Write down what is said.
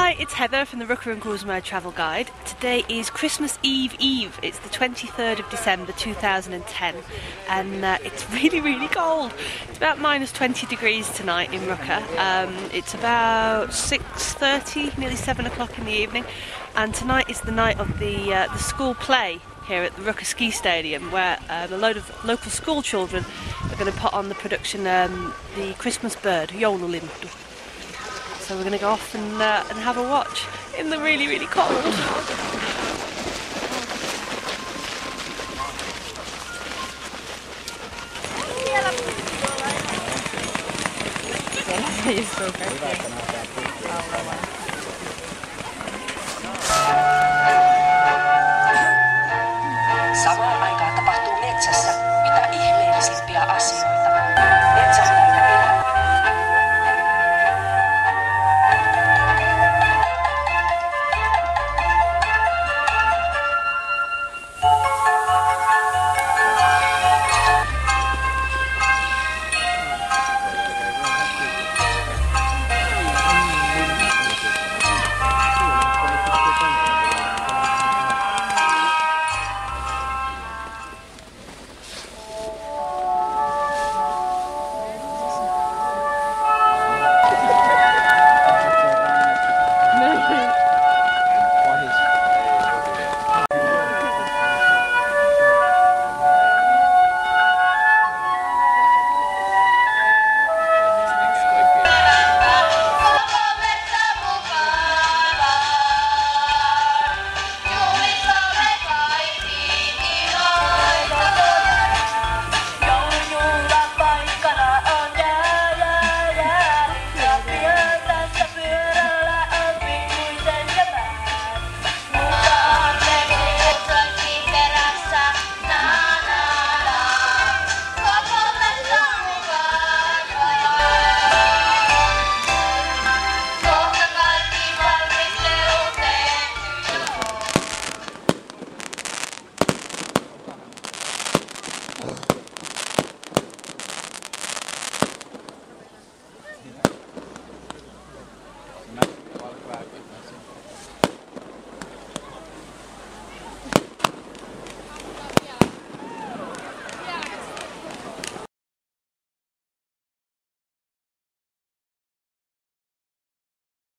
Hi, it's Heather from the Ruka and Guzmo Travel Guide. Today is Christmas Eve Eve. It's the 23rd of December 2010 and it's really cold. It's about -20 degrees tonight in Ruka. It's about 6:30, nearly 7 o'clock in the evening, and tonight is the night of the school play here at the Ruka Ski Stadium, where a load of local school children are going to put on the production, the Christmas bird, Joululintu. So we're going to go off and have a watch in the really cold. He's so crazy.